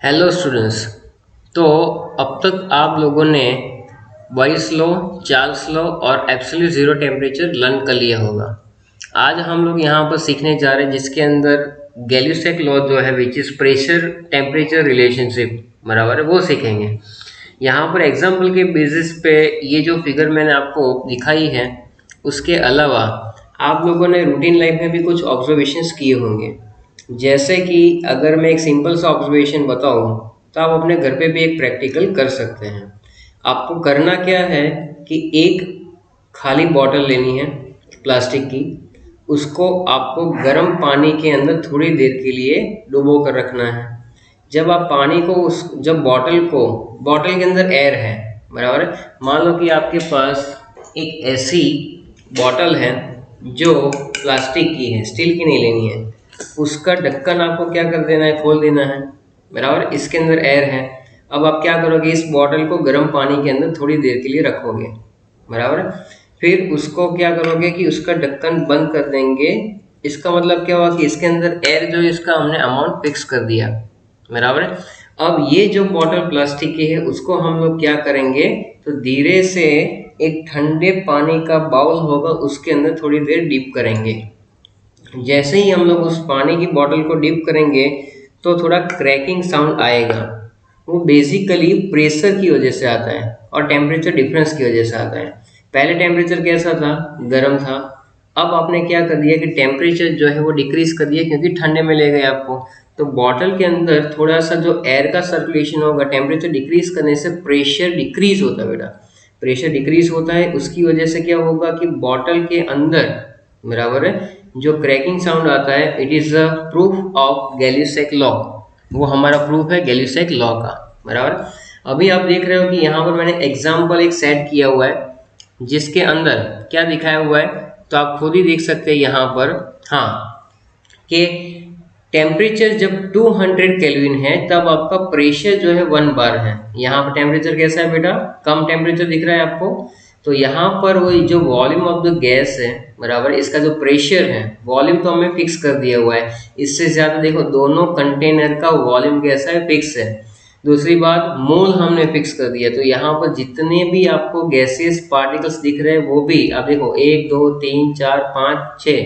Hello students. तो अब तक आप लोगों ने बॉयस लॉ, चार्ल्स लॉ और एब्सोल्यूट जीरो टेम्परेचर लर्न कर लिया होगा। आज हम लोग यहाँ पर सीखने जा रहे हैं जिसके अंदर गैल्यूसेक लॉ जो है which is pressure temperature relationship, बराबर है, वो सीखेंगे। यहाँ पर एग्जाम्पल के बेसिस पे ये जो फिगर मैंने आपको दिखाई है, उसके अलावा आप लोगों ने रूटीन लाइफ में भी कुछ ऑब्जर्वेशंस किए होंगे। जैसे कि अगर मैं एक सिंपल सा ऑब्जर्वेशन बताऊं तो आप अपने घर पे भी एक प्रैक्टिकल कर सकते हैं। आपको करना क्या है कि एक खाली बॉटल लेनी है प्लास्टिक की, उसको आपको गर्म पानी के अंदर थोड़ी देर के लिए डुबो कर रखना है। जब आप पानी को उस जब बॉटल के अंदर एयर है, बराबर है। मान लो कि आपके पास एक ऐसी बॉटल है जो प्लास्टिक की है, स्टील की नहीं लेनी है। उसका ढक्कन आपको क्या कर देना है, खोल देना है, बराबर। इसके अंदर एयर है। अब आप क्या करोगे, इस बॉटल को गर्म पानी के अंदर थोड़ी देर के लिए रखोगे, बराबर है। फिर उसको क्या करोगे कि उसका ढक्कन बंद कर देंगे। इसका मतलब क्या हुआ कि इसके अंदर एयर जो है इसका हमने अमाउंट फिक्स कर दिया, बराबर है। अब ये जो बॉटल प्लास्टिक की है उसको हम लोग क्या करेंगे, तो धीरे से एक ठंडे पानी का बाउल होगा उसके अंदर थोड़ी देर डीप करेंगे। जैसे ही हम लोग उस पानी की बॉटल को डिप करेंगे तो थोड़ा क्रैकिंग साउंड आएगा। वो बेसिकली प्रेशर की वजह से आता है और टेम्परेचर डिफरेंस की वजह से आता है। पहले टेम्परेचर कैसा था, गर्म था। अब आपने क्या कर दिया कि टेम्परेचर जो है वो डिक्रीज कर दिया क्योंकि ठंडे में ले गए आपको। तो बॉटल के अंदर थोड़ा सा जो एयर का सर्कुलेशन होगा, टेम्परेचर डिक्रीज करने से प्रेशर डिक्रीज होता है बेटा। प्रेशर डिक्रीज होता है, उसकी वजह से क्या होगा कि बॉटल के अंदर, बराबर है, जो क्रैकिंग साउंड आता है, it is a proof of Gay Lussac law. वो हमारा प्रूफ है गैल्यूसेक लॉ का, बराबर। अभी आप देख रहे हो कि यहाँ पर मैंने एग्जाम्पल एक सेट किया हुआ है जिसके अंदर क्या दिखाया हुआ है, तो आप खुद ही देख सकते हैं यहाँ पर। हाँ, कि टेम्परेचर जब 200 केल्विन है तब आपका प्रेशर जो है 1 बार है। यहाँ पर टेम्परेचर कैसा है बेटा, कम टेम्परेचर दिख रहा है आपको। तो यहाँ पर वो जो वॉल्यूम ऑफ द गैस है, बराबर, इसका जो प्रेशर है, वॉल्यूम तो हमें फिक्स कर दिया हुआ है। इससे ज्यादा देखो दोनों कंटेनर का वॉल्यूम कैसा है, फिक्स है। दूसरी बात, मोल हमने फिक्स कर दिया। तो यहाँ पर जितने भी आपको गैसियस पार्टिकल्स दिख रहे हैं वो भी आप देखो 1 2 3 4 5 6,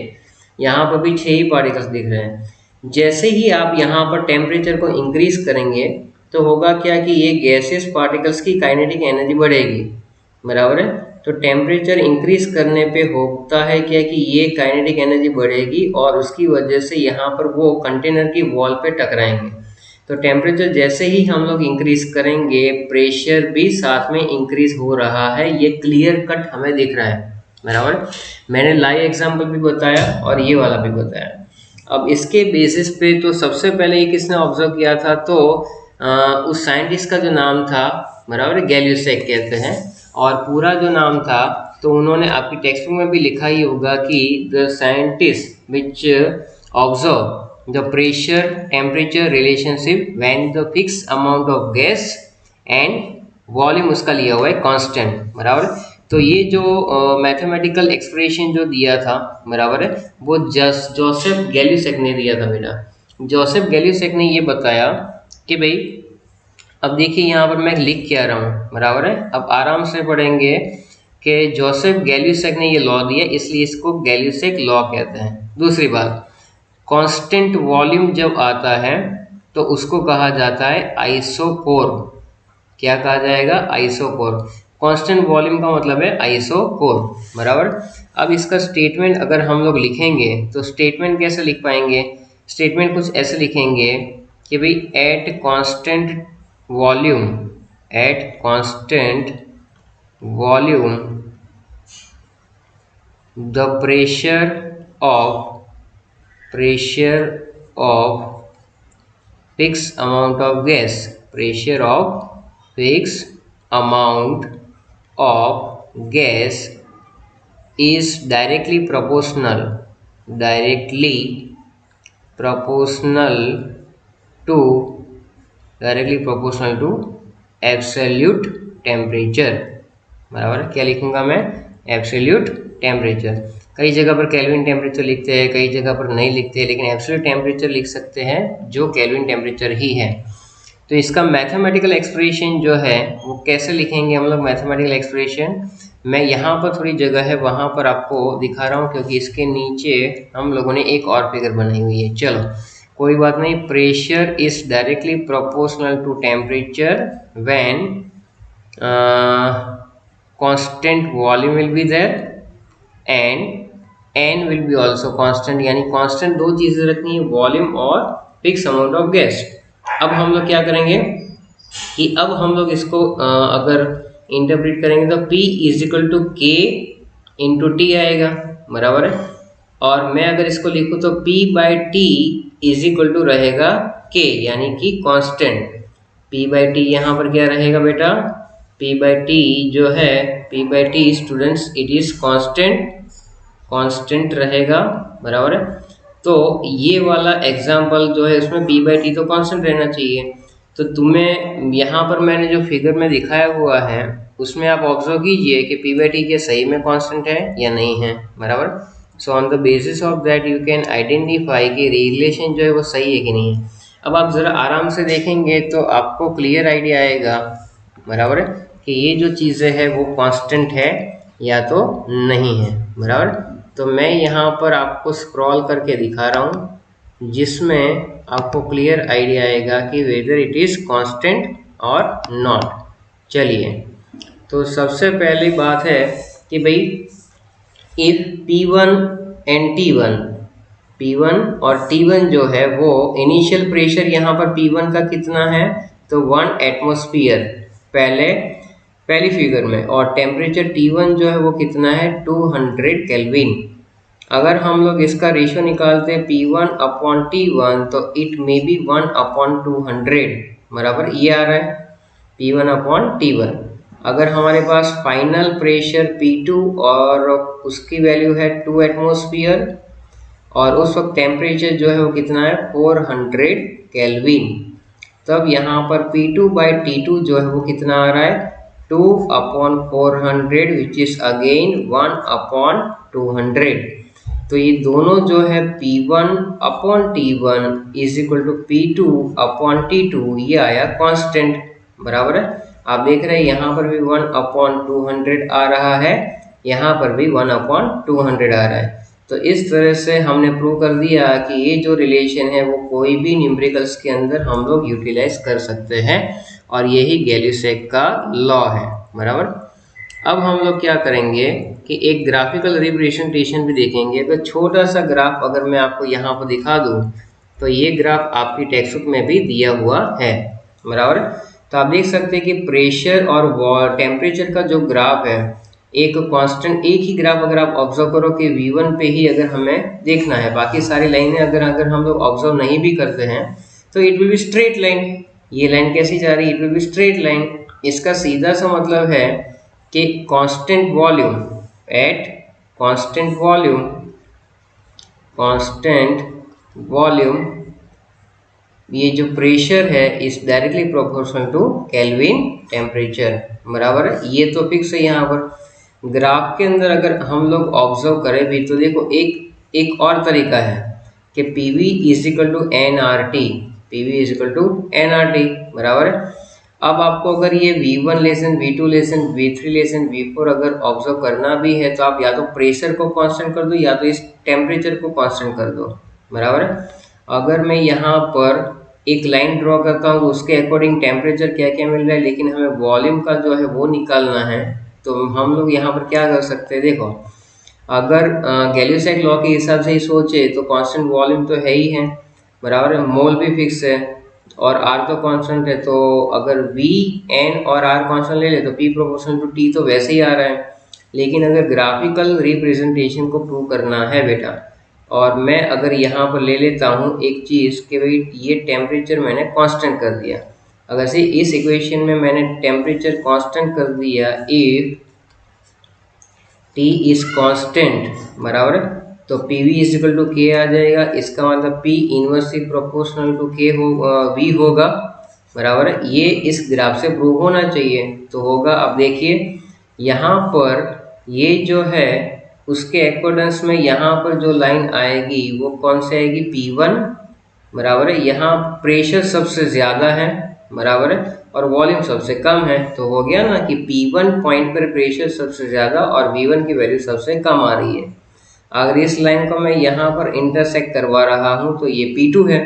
यहाँ पर भी 6 ही पार्टिकल्स दिख रहे हैं। जैसे ही आप यहाँ पर टेम्परेचर को इंक्रीज करेंगे तो होगा क्या कि ये गैसियस पार्टिकल्स की काइनेटिक एनर्जी बढ़ेगी, बराबर है। तो टेम्परेचर इंक्रीज करने पे होता है क्या कि ये काइनेटिक एनर्जी बढ़ेगी और उसकी वजह से यहाँ पर वो कंटेनर की वॉल पे टकराएंगे। तो टेम्परेचर जैसे ही हम लोग इंक्रीज करेंगे प्रेशर भी साथ में इंक्रीज हो रहा है। ये क्लियर कट हमें दिख रहा है, बराबर। मैंने लाइव एग्जाम्पल भी बताया और ये वाला भी बताया। अब इसके बेसिस पे तो सबसे पहले ये किसने ऑब्जर्व किया था, तो उस साइंटिस्ट का जो नाम था, बराबर, गैल्यूसेक कहते हैं। और पूरा जो नाम था तो उन्होंने आपकी टेक्स्ट बुक में भी लिखा ही होगा कि the scientist which observe the pressure temperature relationship when the fix amount of gas and volume उसका लिया हुआ है कांस्टेंट, बराबर। तो ये जो मैथमेटिकल एक्सप्रेशन जो दिया था, बराबर है, वो जोसेफ गैल्यूसेक ने दिया था बेटा। जोसेफ गैल्यूसेक ने ये बताया कि भाई, अब देखिए यहाँ पर मैं लिख के आ रहा हूँ, बराबर है। अब आराम से पढ़ेंगे कि जोसेफ गैल्यूसेक ने ये लॉ दिया इसलिए इसको गैल्यूसेक लॉ कहते हैं। दूसरी बात, कांस्टेंट वॉल्यूम जब आता है तो उसको कहा जाता है आइसोकोर। क्या कहा जाएगा, आइसोकोर। कांस्टेंट वॉल्यूम का मतलब है आइसोकोर, बराबर। अब इसका स्टेटमेंट अगर हम लोग लिखेंगे तो स्टेटमेंट कैसे लिख पाएंगे, स्टेटमेंट कुछ ऐसे लिखेंगे कि भाई at constant volume the pressure of fixed amount of gas, pressure of fixed amount of gas is directly proportional to absolute temperature, बराबर। क्या लिखूंगा मैं, एब्सोल्यूट टेम्परेचर। कई जगह पर केल्विन टेम्परेचर लिखते हैं, कई जगह पर नहीं लिखते हैं, लेकिन एब्सोल्यूट टेम्परेचर लिख सकते हैं जो केल्विन टेम्परेचर ही है। तो इसका मैथमेटिकल एक्सप्रेशन जो है वो कैसे लिखेंगे हम लोग मैथमेटिकल एक्सप्रेशन, मैं यहाँ पर थोड़ी जगह है वहाँ पर आपको दिखा रहा हूँ, क्योंकि इसके नीचे हम लोगों ने एक और फिगर बनाई हुई है। चलो कोई बात नहीं। Pressure is directly proportional to temperature when constant volume will be there and N will be also constant, यानी कांस्टेंट दो चीजें रखनी है, वॉल्यूम और फिक्स अमाउंट ऑफ गैस। अब हम लोग क्या करेंगे कि अब हम लोग इसको अगर इंटरप्रेट करेंगे तो P इज इक्वल टू के इंटू टी आएगा, बराबर है। और मैं अगर इसको लिखूँ तो P by T is equal to रहेगा K, यानी कि कांस्टेंट। P बाई टी यहाँ पर क्या रहेगा बेटा, P बाई टी जो है P by T students it is constant रहेगा, बराबर है। तो ये वाला एग्जाम्पल जो है उसमें P बाई टी तो कांस्टेंट रहना चाहिए। तो तुम्हें यहाँ पर मैंने जो फिगर में दिखाया हुआ है उसमें आप ऑब्जर्व कीजिए कि P बाई टी के सही में कांस्टेंट है या नहीं है, बराबर। So on the basis of that you can identify कि रिलेशन जो है वो सही है कि नहीं है। अब आप ज़रा आराम से देखेंगे तो आपको क्लियर आइडिया आएगा, बराबर है, कि ये जो चीज़ें है वो कांस्टेंट है या तो नहीं है, बराबर। तो मैं यहाँ पर आपको स्क्रॉल करके दिखा रहा हूँ जिसमें आपको क्लियर आइडिया आएगा कि वेदर इट इज़ कांस्टेंट और नॉट। चलिए, तो सबसे पहली बात है कि भाई इफ P1 एंड T1 और T1 जो है वो इनिशियल प्रेशर यहाँ पर P1 का कितना है तो 1 एटमॉस्फेयर पहली फिगर में, और टेम्परेचर T1 जो है वो कितना है 200 केल्विन। अगर हम लोग इसका रेशियो निकालते हैं P1 अपॉन T1 तो इट मे बी 1 अपॉन 200, बराबर ये आ रहा है P1 अपॉन T1। अगर हमारे पास फाइनल प्रेशर P2 और उसकी वैल्यू है 2 एटमॉस्फेयर और उस वक्त टेम्परेचर जो है वो कितना है 400 केल्विन, तब यहाँ पर P2 बाई T2 जो है वो कितना आ रहा है 2 upon 400 which is again 1 upon 200। तो ये दोनों जो है P1 upon T1 is equal to P2 upon T2, ये आया कांस्टेंट, बराबर है। आप देख रहे हैं यहाँ पर भी 1 अपॉन 200 आ रहा है, यहाँ पर भी 1 अपॉन 200 आ रहा है। तो इस तरह से हमने प्रूव कर दिया कि ये जो रिलेशन है वो कोई भी न्यूमेरिकल्स के अंदर हम लोग यूटिलाइज कर सकते हैं, और यही गैली-सेक का लॉ है, बराबर। अब हम लोग क्या करेंगे कि एक ग्राफिकल रिप्रेजेंटेशन भी देखेंगे। अगर छोटा सा ग्राफ अगर मैं आपको यहाँ पर दिखा दूँ तो ये ग्राफ आपकी टेक्स्ट बुक में भी दिया हुआ है, बराबर। तो आप देख सकते हैं कि प्रेशर और टेम्परेचर का जो ग्राफ है एक कांस्टेंट, एक ही ग्राफ अगर आप ऑब्जर्व करो कि V1 पे ही अगर हमें देखना है, बाकी सारी लाइनें अगर हम लोग ऑब्जर्व नहीं भी करते हैं तो it will be straight line. ये लाइन कैसी जा रही है, it will be straight line. इसका सीधा सा मतलब है कि कांस्टेंट वॉल्यूम ये जो प्रेशर है is directly proportional to kelvin temperature, बराबर है। ये तो फिक्स है। यहाँ पर ग्राफ के अंदर अगर हम लोग ऑब्जर्व करें भी तो देखो एक और तरीका है कि PV is equal to NRT, बराबर है। अब आपको अगर ये V1 lesson V2 lesson V3 lesson V4 अगर ऑब्जर्व करना भी है तो आप या तो प्रेशर को कांस्टेंट कर दो या तो इस टेम्परेचर को कांस्टेंट कर दो, बराबर है। अगर मैं यहाँ पर एक लाइन ड्रॉ करता हूँ तो उसके अकॉर्डिंग टेम्परेचर क्या क्या मिल रहा है, लेकिन हमें वॉल्यूम का जो है वो निकालना है। तो हम लोग यहाँ पर क्या कर सकते हैं, देखो अगर गैली-सेक लॉ के हिसाब से ही सोचे तो कांस्टेंट वॉल्यूम तो है ही है, बराबर है। मोल भी फिक्स है और R तो कांस्टेंट है, तो अगर V, N और R कांस्टेंट ले ले तो P प्रोपोर्शनल टू T तो वैसे ही आ रहा है। लेकिन अगर ग्राफिकल रिप्रेजेंटेशन को प्रूव करना है बेटा, और मैं अगर यहाँ पर ले लेता हूँ एक चीज़ कि भाई ये टेम्परेचर मैंने कांस्टेंट कर दिया, अगर से इस इक्वेशन में मैंने टेम्परेचर कांस्टेंट कर दिया इफ T इज कांस्टेंट, बराबर है, तो PV is equal to K आ जाएगा। इसका मतलब P inversely proportional to K V होगा, बराबर है। ये इस ग्राफ से प्रूव होना चाहिए, तो होगा। अब देखिए यहाँ पर ये जो है उसके अकॉर्डेंस में यहाँ पर जो लाइन आएगी वो कौन सी आएगी, P1, बराबर है। यहाँ प्रेशर सबसे ज़्यादा है बराबर है, और वॉल्यूम सबसे कम है। तो हो गया ना कि P1 पॉइंट पर प्रेशर सबसे ज़्यादा और V1 की वैल्यू सबसे कम आ रही है। अगर इस लाइन को मैं यहाँ पर इंटरसेक्ट करवा रहा हूँ तो ये P2 है,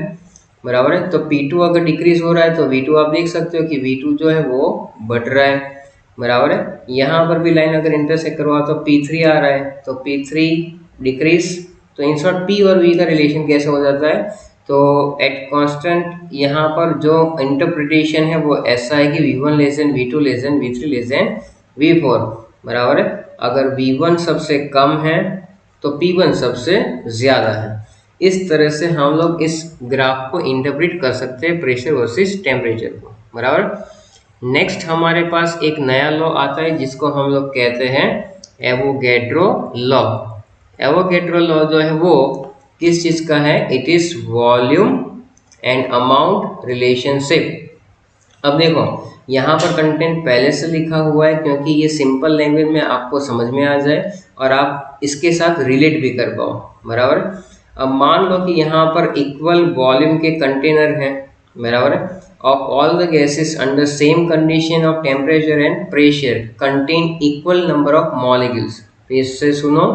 बराबर है। तो P2 अगर डिक्रीज हो रहा है तो V2 आप देख सकते हो कि V2 जो है वो बढ़ रहा है, बराबर है। यहाँ पर भी लाइन अगर इंटरसेक्ट करवा तो P3 आ रहा है, तो P3 डिक्रीज। तो इन शॉर्ट P और V का रिलेशन कैसे हो जाता है, तो एट कांस्टेंट यहाँ पर जो इंटरप्रिटेशन है वो ऐसा है कि V1 less than V2 less than V3 less than V4, बराबर है। अगर V1 सबसे कम है तो P1 सबसे ज़्यादा है। इस तरह से हम लोग इस ग्राफ को इंटरप्रेट कर सकते हैं प्रेशर वर्सेस टेम्परेचर को, बराबर। नेक्स्ट हमारे पास एक नया लॉ आता है जिसको हम लोग कहते हैं एवोगैड्रो लॉ। एवोगैड्रो लॉ जो है वो किस चीज़ का है, it is volume and amount relationship. अब देखो यहाँ पर कंटेंट पहले से लिखा हुआ है क्योंकि ये सिंपल लैंग्वेज में आपको समझ में आ जाए और आप इसके साथ रिलेट भी कर पाओ, बराबर। अब मान लो कि यहाँ पर इक्वल वॉल्यूम के कंटेनर हैं, बराबर है, of all the gases under same condition of temperature and pressure contain equal number of molecules. इससे सुनो,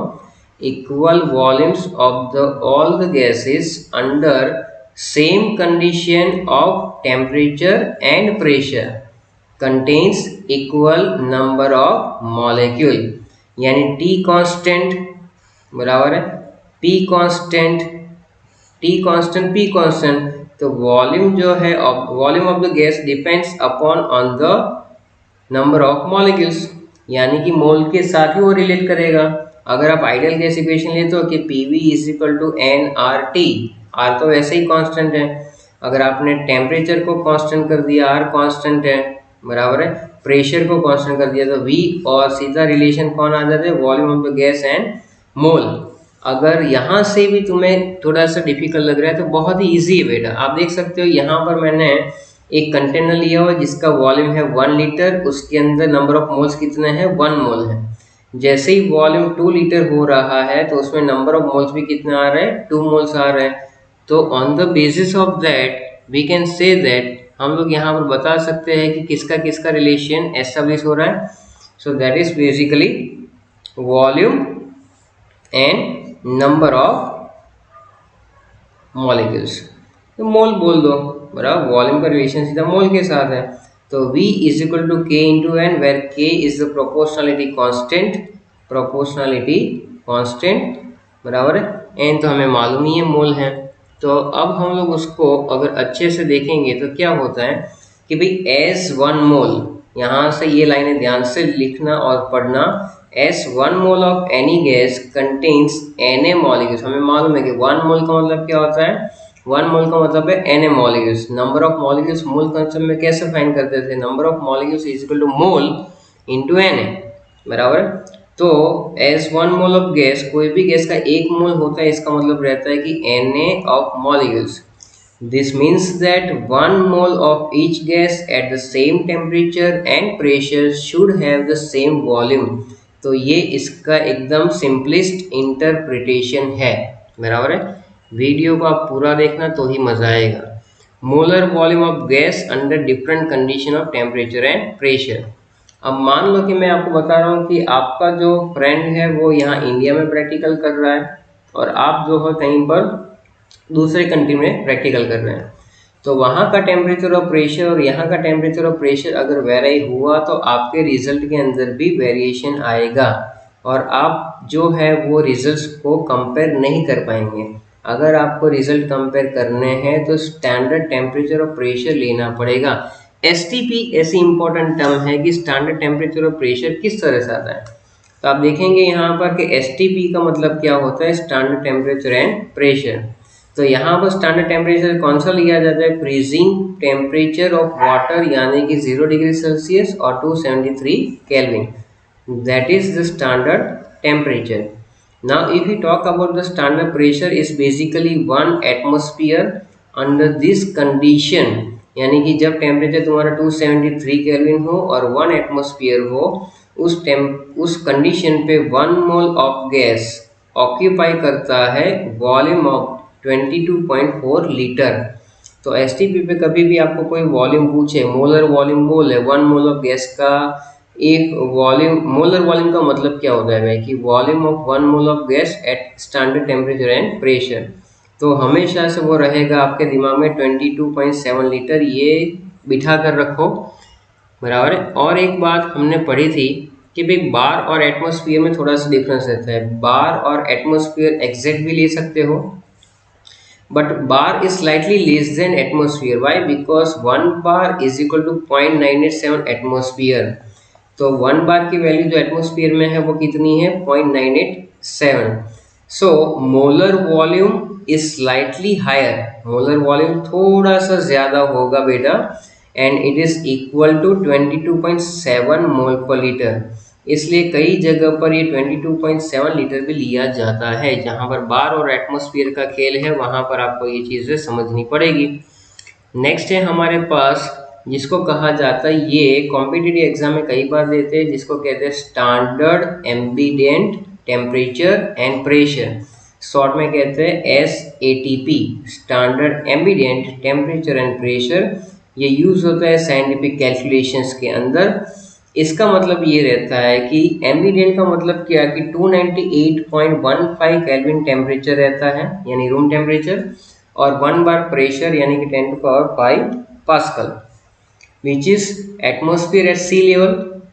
equal volumes of all the gases under same condition of temperature and pressure contains equal number of molecule। यानी T constant, बराबर है, P constant, T constant, P constant. तो volume जो है volume of the gas depends upon on the number of molecules, यानी कि मोल के साथ ही वो रिलेट करेगा। अगर आप आइडियल गैस इक्वेशन लेते हो कि PV is equal to nRT, R तो वैसे ही कांस्टेंट है, अगर आपने टेम्परेचर को कांस्टेंट कर दिया, R कांस्टेंट है, बराबर है, प्रेशर को कांस्टेंट कर दिया तो V, और सीधा रिलेशन कौन आ जाता है, volume of the gas and मोल। अगर यहाँ से भी तुम्हें थोड़ा सा डिफिकल्ट लग रहा है तो बहुत ही ईजी है बेटा। आप देख सकते हो यहाँ पर मैंने एक कंटेनर लिया हुआ जिसका वॉल्यूम है 1 लीटर, उसके अंदर नंबर ऑफ मोल्स कितने हैं, 1 मोल है। जैसे ही वॉल्यूम 2 लीटर हो रहा है तो उसमें नंबर ऑफ मोल्स भी कितना आ रहा है, 2 मोल्स आ रहा है। तो on the basis of that we can say that, हम लोग यहाँ पर बता सकते हैं कि किसका किसका रिलेशन एस्टेब्लिश हो रहा है। So that is basically volume and number of molecules. तो मोल बोल दो, बराबर, वॉल्यूम का रिलेशन सीधा मोल के साथ है। तो V is equal to K into N, where K is the proportionality constant, proportionality constant, बराबर है। एन तो हमें मालूम ही है, मोल है। तो अब हम लोग उसको अगर अच्छे से देखेंगे तो क्या होता है कि भाई एज 1 मोल, यहाँ से ये लाइनें ध्यान से लिखना और पढ़ना, as 1 mole of any gas contains Na molecules. हमें मालूम है कि 1 मोल का मतलब क्या होता है, 1 मोल का मतलब है Na molecules. Number of molecules mole concept में कैसे फाइंड करते थे, number of molecules is equal to mole into Na, बराबर। तो एज 1 मोल ऑफ गैस, कोई भी गैस का 1 मोल होता है, इसका मतलब रहता है कि Na of molecules. This means that 1 mole of each gas at the same temperature and pressure should have the same volume। तो ये इसका एकदम सिंपलेस्ट इंटरप्रिटेशन है, बराबर है। वीडियो को आप पूरा देखना तो ही मजा आएगा। Molar volume of gas under different condition of temperature and pressure. अब मान लो कि मैं आपको बता रहा हूँ कि आपका जो फ्रेंड है वो यहाँ इंडिया में प्रैक्टिकल कर रहा है और आप जो है कहीं पर दूसरे कंट्री में प्रैक्टिकल कर रहे हैं। तो वहाँ का टेम्परेचर और प्रेशर और यहाँ का टेम्परेचर और प्रेशर अगर वेरी हुआ तो आपके रिजल्ट के अंदर भी वेरिएशन आएगा और आप जो है वो रिजल्ट्स को कंपेयर नहीं कर पाएंगे। अगर आपको रिजल्ट कंपेयर करने हैं तो स्टैंडर्ड टेम्परेचर और प्रेशर लेना पड़ेगा। STP ऐसी इंपॉर्टेंट टर्म है कि स्टैंडर्ड टेम्परेचर और प्रेशर किस तरह से आता है। तो आप देखेंगे यहाँ पर कि STP का मतलब क्या होता है, स्टैंडर्ड टेम्परेचर एंड प्रेशर। तो यहाँ पर स्टैंडर्ड टेम्परेचर कौन सा लिया जाता है, फ्रीजिंग टेम्परेचर ऑफ वाटर यानी कि 0 डिग्री सेल्सियस और 273 kelvin, that is the standard temperature. Now if you talk about the standard pressure is basically 1 atmosphere under this condition, यानी कि जब टेम्परेचर तुम्हारा 273 केल्विन हो और 1 एटमॉस्फेयर हो, उस कंडीशन पे 1 मोल ऑफ गैस ऑक्यूपाई करता है वॉल्यूम ऑफ 22.4 लीटर। तो एसटीपी पे कभी भी आपको कोई वॉल्यूम पूछे, मोलर वॉल्यूम बोले 1 मोल ऑफ गैस का एक वॉल्यूम, मोलर वॉल्यूम का मतलब क्या होता है भाई कि volume of 1 mole of gas at standard temperature and pressure. तो हमेशा से वो रहेगा आपके दिमाग में 22.7 लीटर, ये बिठा कर रखो, बराबर है। और एक बात हमने पढ़ी थी कि भाई बार और एटमॉस्फेयर में थोड़ा सा डिफरेंस रहता है। बार और एटमॉस्फेयर एग्जैक्ट भी ले सकते हो, but bar is slightly less than atmosphere. Why? Because 1 bar is equal to 0.987 atmosphere. तो 1 बार की वैल्यू जो एटमॉस्फेयर में है वो कितनी है? 0.987. So molar volume is slightly higher, molar volume थोड़ा सा ज़्यादा होगा बेटा, and it is equal to 22.7 mole per litre. इसलिए कई जगह पर ये 22.7 लीटर भी लिया जाता है। जहाँ पर बार और एटमॉस्फेयर का खेल है वहाँ पर आपको ये चीज़ें समझनी पड़ेगी। नेक्स्ट है हमारे पास जिसको कहा जाता है, ये कॉम्पिटिटिव एग्जाम में कई बार देते हैं, जिसको कहते हैं standard ambient temperature and pressure, short में कहते हैं SATP, standard ambient temperature and pressure. ये यूज होता है साइंटिफिक कैलकुलेशंस के अंदर। इसका मतलब ये रहता है कि एम्बिडेंट का मतलब क्या कि 298.15 केल्विन टेम्परेचर रहता है यानी रूम टेम्परेचर, और 1 बार प्रेशर यानी कि 10 to power 5 pascal, which is atmosphere at sea level.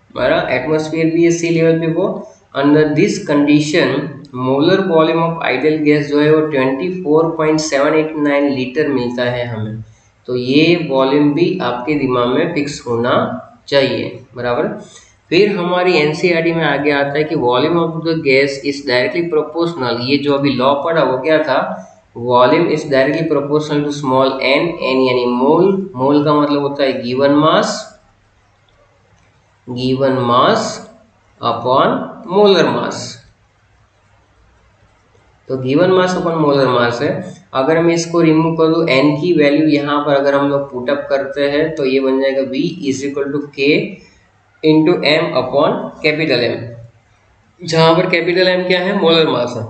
हमारा एटमॉस्फेयर भी है सी लेवल पे। वो under this condition molar volume of ideal gas जो है वो 24.789 लीटर मिलता है हमें। तो ये वॉल्यूम भी आपके दिमाग में फिक्स होना चाहिए, बराबर। फिर हमारी एनसीईआरटी में आगे आता है कि volume of the gas is directly proportional. ये जो अभी लॉ पढ़ा वो क्या था? Volume is directly proportional to small n, n यानी मोल। मोल का मतलब होता है given mass upon molar mass. तो given mass upon molar mass है। अगर मैं इसको रिमूव कर दूं, एन की वैल्यू यहाँ पर अगर हम लोग पुट अप करते हैं तो ये बन जाएगा V is equal to K into M upon capital M, जहाँ पर कैपिटल एम क्या है? मोलर मास है।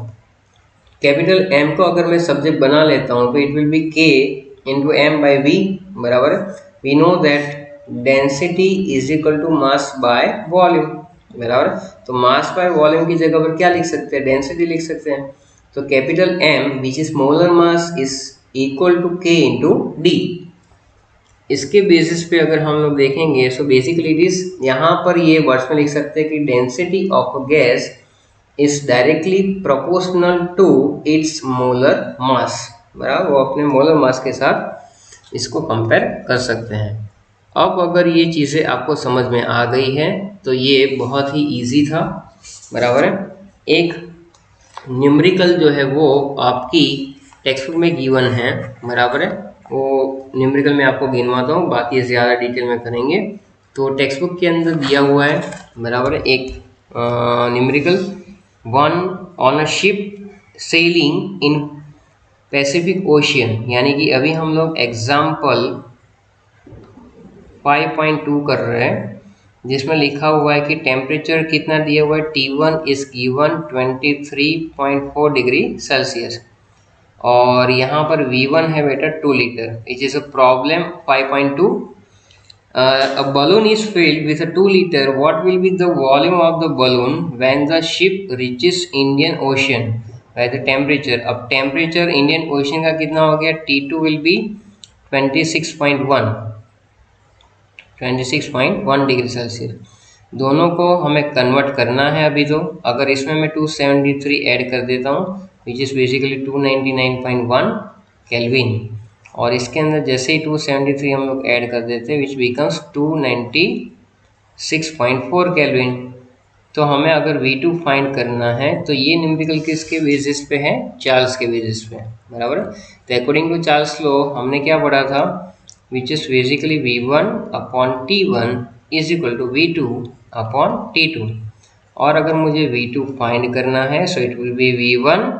कैपिटल एम को अगर मैं सब्जेक्ट बना लेता हूँ तो it will be K into M by V, बराबर। We know that density is equal to mass by volume, बराबर। तो मास बाय वॉल्यूम की जगह पर क्या लिख सकते हैं? डेंसिटी लिख सकते हैं। तो capital M which is molar mass is equal to K into D। इसके बेसिस पे अगर हम लोग देखेंगे सो बेसिकली दिस, यहाँ पर ये वर्ड्स में लिख सकते हैं कि density of gas is directly proportional to its molar mass, बराबर। वो अपने मोलर मास के साथ इसको कंपेयर कर सकते हैं। अब अगर ये चीज़ें आपको समझ में आ गई है तो ये बहुत ही इजी था, बराबर है। एक न्यूमेरिकल जो है वो आपकी टेक्स्ट बुक में गिवन है, बराबर है। वो न्यूमेरिकल में आपको गिनवाता हूँ, बाकी ज़्यादा डिटेल में करेंगे। तो टेक्स्ट बुक के अंदर दिया हुआ है, बराबर है, एक numerical, one on a ship selling in Pacific ocean, यानी कि अभी हम लोग एग्जाम्पल 5.2 कर रहे हैं, जिसमें लिखा हुआ है कि टेम्परेचर कितना दिया हुआ है? T1 is given 23.4 degree Celsius, और यहाँ पर V1 है बेटा 2 litre, which is a problem 5.2। A balloon is filled with a 2 liter. What will be the volume of the balloon when the ship reaches Indian Ocean by the temperature? अब temperature Indian ocean का कितना हो गया? T2 will be 26.1 degree Celsius. दोनों को हमें convert करना है अभी। तो अगर इसमें मैं 273 ऐड कर देता हूँ विच इज़ बेसिकली 299.1 केल्विन, और इसके अंदर जैसे ही 273 हम लोग ऐड कर देते हैं विच बिकम्स 296.4 केल्विन। तो हमें अगर V2 फाइंड करना है तो ये न्यूमेरिकल किसके बेसिस पे है? चार्ल्स के बेसिस पे, बराबर। तो अकॉर्डिंग टू चार्ल्स लॉ हमने क्या पढ़ा था? Which is basically V1 upon T1 is equal to V2 upon T2, और अगर मुझे V2 फाइंड करना है so it will be V1,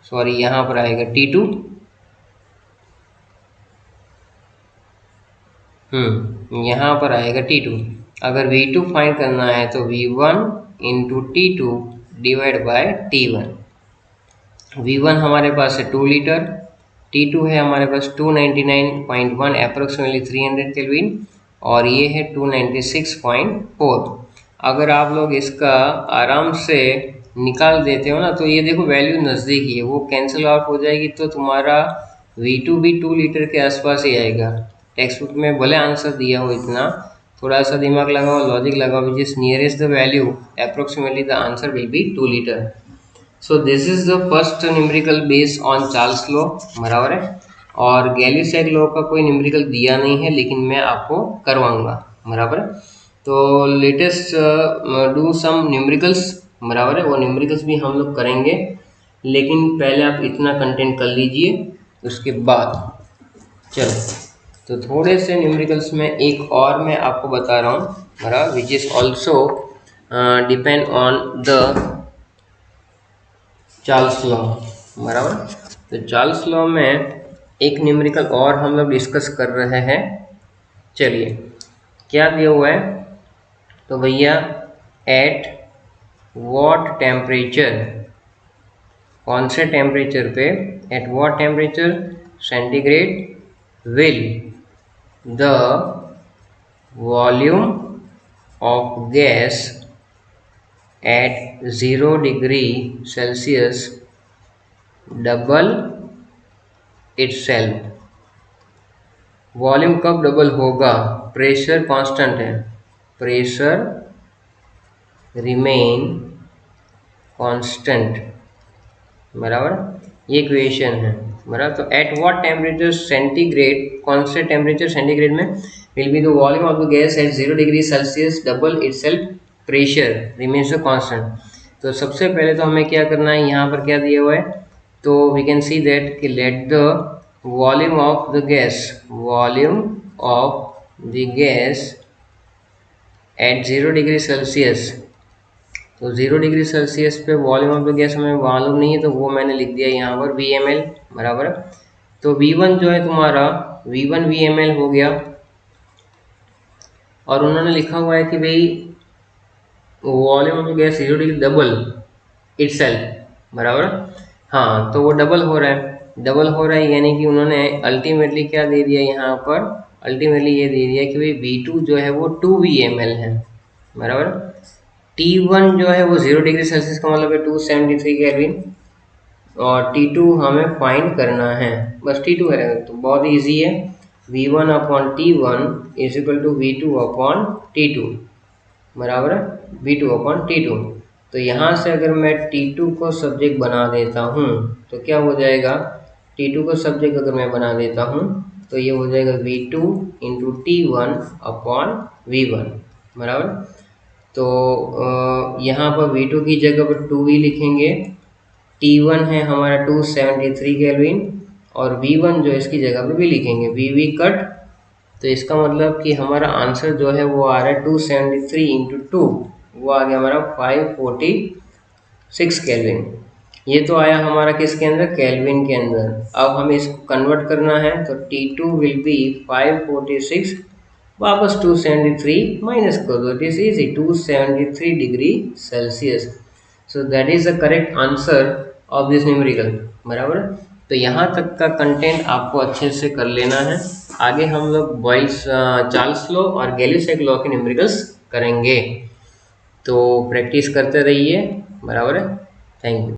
sorry यहाँ पर आएगा T2, यहाँ पर आएगा T2। अगर V2 फाइंड करना है तो V1 into T2 divide by T1। V1 हमारे पास है 2 लीटर, T2 है हमारे पास 299.1 अप्रोक्सीमेटली 300 केल्विन और ये है 296.4। अगर आप लोग इसका आराम से निकाल देते हो ना तो ये देखो वैल्यू नज़दीक ही है, वो कैंसिल आउट हो जाएगी तो तुम्हारा V2 भी 2 लीटर के आसपास ही आएगा। टेक्स्ट बुक में भले आंसर दिया हो इतना, थोड़ा सा दिमाग लगाओ, लॉजिक लगाओ, which is nearest the value approximately the answer will be 2 litre. So this is the first numerical based on Charles law, बराबर है। और गैली-सेग लॉ का कोई न्यूमेरिकल दिया नहीं है लेकिन मैं आपको करवाऊंगा, बराबर है। तो लेटेस्ट डू सम न्यूमेरिकल्स, बराबर है। वो न्यूमेरिकल्स भी हम लोग करेंगे लेकिन पहले आप इतना कंटेंट कर लीजिए, उसके बाद चलो। तो थोड़े से न्यूमेरिकल्स में एक और मैं आपको बता रहा हूँ, बराबर, which is also depend on the Charles law, बराबर। तो चार्ल्स लॉ में एक न्यूमेरिकल और हम लोग डिस्कस कर रहे हैं। चलिए क्या दिया हुआ है, तो भैया एट व्हाट टेम्परेचर, कौन से टेम्परेचर पे, at what temperature centigrade will the volume of gas at 0 degree Celsius double itself। Volume कब डबल होगा, प्रेशर कांस्टेंट है, प्रेशर रिमेन कांस्टेंट, बराबर, ये इक्वेशन है, बराबर। तो एट व्हाट टेम्परेचर सेंटीग्रेड, कौन से टेम्परेचर सेंटीग्रेड में, will be the volume of the gas at 0 degree Celsius double itself pressure remains constant. तो सबसे पहले तो हमें क्या करना है, यहाँ पर क्या दिया हुआ है, तो वी कैन सी दैट कि let the volume of the gas, volume of the gas at 0 degree Celsius, तो 0 डिग्री सेल्सियस पे वॉल्यूम ऑफ द गैस हमें मालूम नहीं है तो वो मैंने लिख दिया यहाँ पर VmL, बराबर। तो V1 जो है तुम्हारा V1 VmL हो गया, और उन्होंने लिखा हुआ है कि भाई volume of the gas 0 degree double itself, बराबर। हाँ, तो वो डबल हो रहा है, डबल हो रहा है यानी कि उन्होंने अल्टीमेटली क्या दे दिया यहाँ पर, अल्टीमेटली ये दे दिया कि भाई V2 जो है वो 2 VmL है, बराबर। T1 जो है वो 0 डिग्री सेल्सियस का मतलब है 273 केल्विन, और T2 हमें फाइंड करना है, बस T2 है तो बहुत इजी है, V1 upon T1 is equal to V2 upon T2, बराबर है, V2 अपॉन T2। तो यहाँ से अगर मैं T2 को सब्जेक्ट बना देता हूँ तो क्या हो जाएगा, T2 को सब्जेक्ट अगर मैं बना देता हूँ तो ये हो जाएगा V2 into T1 upon V1, बराबर। तो यहाँ पर V2 की जगह पर 2 ही लिखेंगे, T1 है हमारा 273 केल्विन, और V1 जो इसकी जगह पर भी लिखेंगे, V कट, तो इसका मतलब कि हमारा आंसर जो है वो आ रहा है 273 इंटू 2, वो आ गया हमारा 546 केल्विन। ये तो आया हमारा किसके अंदर, केल्विन के अंदर। अब हमें इसको कन्वर्ट करना है तो T2 विल बी 546, वापस 273 माइनस कर दो, it is easy, 273 degree Celsius. So that is the correct answer of this numerical, बराबर। तो यहाँ तक का कंटेंट आपको अच्छे से कर लेना है, आगे हम लोग बॉयल्स चार्ल्स लॉ और गैली-सेग लॉ के न्यूमेरिकल्स करेंगे, तो प्रैक्टिस करते रहिए, बराबर है। Thank you.